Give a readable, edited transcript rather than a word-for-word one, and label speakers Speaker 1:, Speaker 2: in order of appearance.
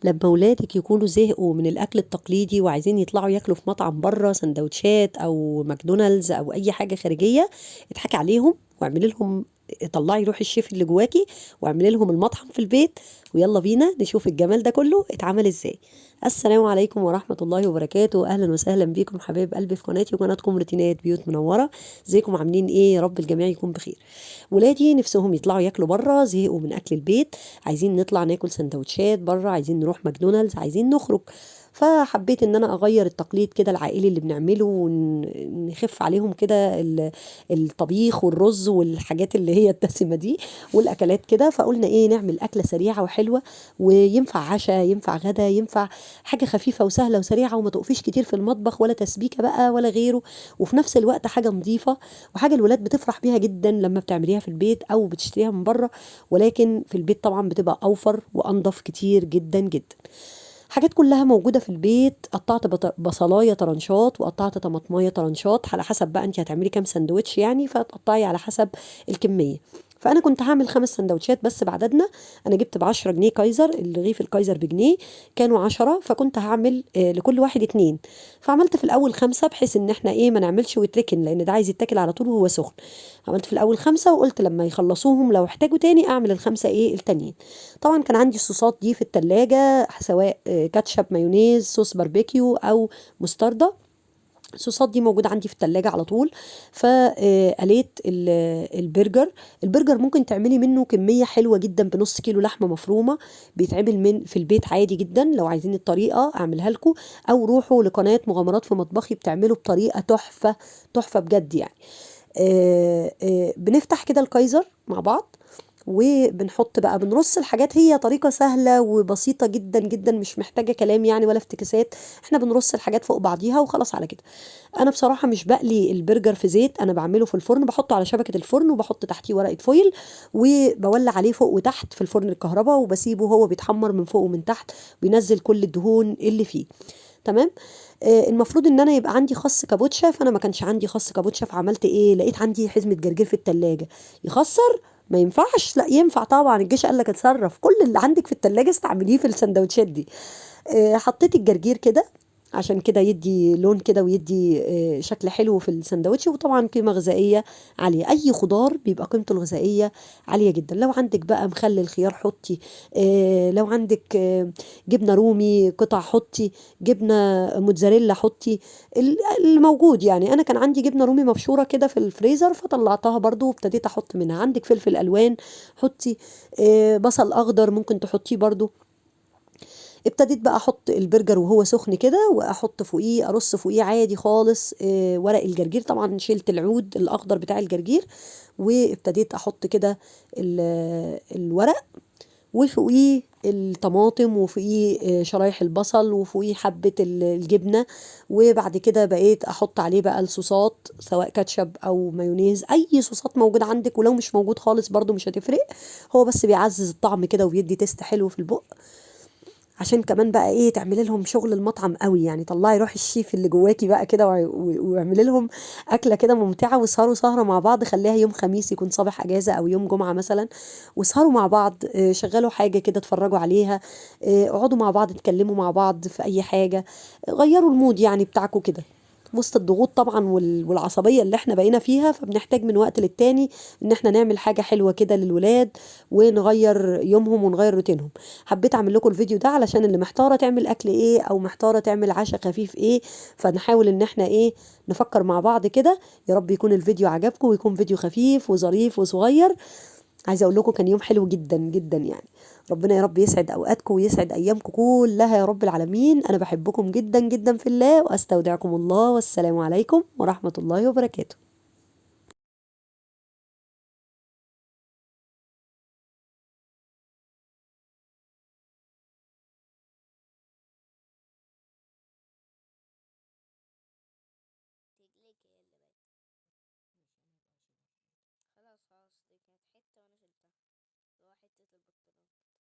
Speaker 1: لما ولادك يكونوا زهقوا من الاكل التقليدي وعايزين يطلعوا ياكلوا في مطعم بره سندوتشات او ماكدونالدز او اي حاجه خارجيه، اضحكي عليهم واعملي لهم، طلعي روح الشيف اللي جواكي واعملي لهم المطعم في البيت، ويلا بينا نشوف الجمال ده كله اتعمل ازاي. السلام عليكم ورحمه الله وبركاته، اهلا وسهلا بيكم حبايب قلبي في قناتي وقناتكم روتينات بيوت منوره. ازيكم عاملين ايه؟ يا رب الجميع يكون بخير. ولادي نفسهم يطلعوا ياكلوا بره، زهقوا من اكل البيت، عايزين نطلع ناكل سندوتشات بره، عايزين نروح ماكدونالدز، عايزين نخرج. فحبيت ان انا اغير التقليد كده العائلي اللي بنعمله ونخف عليهم كده الطبيخ والرز والحاجات اللي هي الدسمه دي والاكلات كده. فقلنا ايه، نعمل اكله سريعه وحلوه وينفع عشاء، ينفع غدا، ينفع حاجه خفيفه وسهله وسريعه وما تقفيش كتير في المطبخ ولا تسبيكه بقى ولا غيره، وفي نفس الوقت حاجه نظيفه وحاجه الولاد بتفرح بيها جدا لما بتعمليها في البيت او بتشتريها من بره. ولكن في البيت طبعا بتبقى اوفر وانضف كتير جدا جدا. حاجات كلها موجودة في البيت. قطعت بصلاية طرنشات وقطعت طماطماية طرنشات على حسب بقى انت هتعملي كام سندوتش يعني، فتقطعي على حسب الكمية. فانا كنت هعمل 5 سندوتشات بس بعددنا. انا جبت ب10 جنيه كايزر، الرغيف الكايزر بجنيه، كانوا 10، فكنت هعمل لكل واحد 2. فعملت في الاول 5 بحيث ان احنا ايه ما نعملش ويتركن، لان ده عايز يتاكل على طول وهو سخن. عملت في الاول 5 وقلت لما يخلصوهم لو احتاجوا تاني اعمل ال5 ايه التانيين. طبعا كان عندي الصوصات دي في التلاجة، سواء كاتشب، مايونيز، صوص باربيكيو او مستردة. الصوصات دي موجودة عندي في التلاجة على طول. فقليت البرجر. البرجر ممكن تعملي منه كمية حلوة جدا بنص كيلو لحمة مفرومة، بيتعمل من في البيت عادي جدا. لو عايزين الطريقة اعملها لكم، او روحوا لقناة مغامرات في مطبخي بتعمله بطريقة تحفة، تحفة بجد يعني. بنفتح كده الكايزر مع بعض وبنحط بقى، بنرص الحاجات. هي طريقة سهلة وبسيطة جدا جدا، مش محتاجة كلام يعني ولا افتكاسات. احنا بنرص الحاجات فوق بعضيها وخلاص على كده. انا بصراحة مش بقلي البرجر في زيت، انا بعمله في الفرن، بحطه على شبكة الفرن وبحط تحتيه ورقة فويل وبولع عليه فوق وتحت في الفرن الكهرباء، وبسيبه هو بيتحمر من فوق ومن تحت، بينزل كل الدهون اللي فيه. تمام. المفروض ان انا يبقى عندي خس كابوتشا، فانا ما كانش عندي خس كابوتشا، فعملت ايه، لقيت عندي حزمة جرجير في التلاجة. يخسر؟ ما ينفعش. لا ينفع طبعا، الجيش قال لك اتصرف، كل اللي عندك في التلاجة استعمليه في السندوتشات دي. حطيت الجرجير كده عشان كده يدي لون كده ويدي شكل حلو في السندوتش، وطبعا قيمة غذائية عالية. أي خضار بيبقى قيمته الغذائية عالية جدا. لو عندك بقى مخلل خيار حطي، لو عندك جبنة رومي قطع حطي، جبنة موتزاريلا حطي، الموجود يعني. أنا كان عندي جبنة رومي مبشورة كده في الفريزر فطلعتها برضو وابتديت أحط منها. عندك فلفل ألوان حطي، بصل أخضر ممكن تحطيه برضو. ابتديت بقى احط البرجر وهو سخن كده، واحط فوقيه، ارص فوقيه عادي خالص ورق الجرجير. طبعا شلت العود الاخضر بتاع الجرجير، وابتديت احط كده الورق، وفوقيه الطماطم، وفوقيه شرايح البصل، وفوقيه حبة الجبنة. وبعد كده بقيت احط عليه بقى الصوصات، سواء كاتشب او مايونيز، اي صوصات موجود عندك، ولو مش موجود خالص برضو مش هتفرق. هو بس بيعزز الطعم كده وبيدي تيست حلو في البق. عشان كمان بقى ايه تعملي لهم شغل المطعم قوي يعني، طلعي روح الشيف اللي جواكي بقى كده واعملي لهم اكله كده ممتعه، واسهروا سهره مع بعض. خليها يوم خميس يكون صباح اجازه او يوم جمعه مثلا، واسهروا مع بعض، شغلوا حاجه كده اتفرجوا عليها، اقعدوا مع بعض اتكلموا مع بعض في اي حاجه، غيروا المود يعني بتاعكم كده. وسط الضغوط طبعا والعصبيه اللي احنا بقينا فيها، فبنحتاج من وقت للتاني ان احنا نعمل حاجه حلوه كده للولاد ونغير يومهم ونغير روتينهم. حبيت اعمل لكم الفيديو ده علشان اللي محتاره تعمل اكل ايه او محتاره تعمل عشاء خفيف ايه، فنحاول ان احنا ايه نفكر مع بعض كده. يا رب يكون الفيديو عجبكم ويكون فيديو خفيف وظريف وصغير. عايزه اقول لكم كان يوم حلو جدا جدا يعني. ربنا يا رب يسعد اوقاتكم ويسعد ايامكم كلها يا رب العالمين. انا بحبكم جدا جدا في الله، واستودعكم الله، والسلام عليكم ورحمه الله وبركاته.
Speaker 2: رجليك هي اللي باينة. خلاص خلاص، دي كانت حتة وانا شلتها، اللي هو حتة البنطلون كده.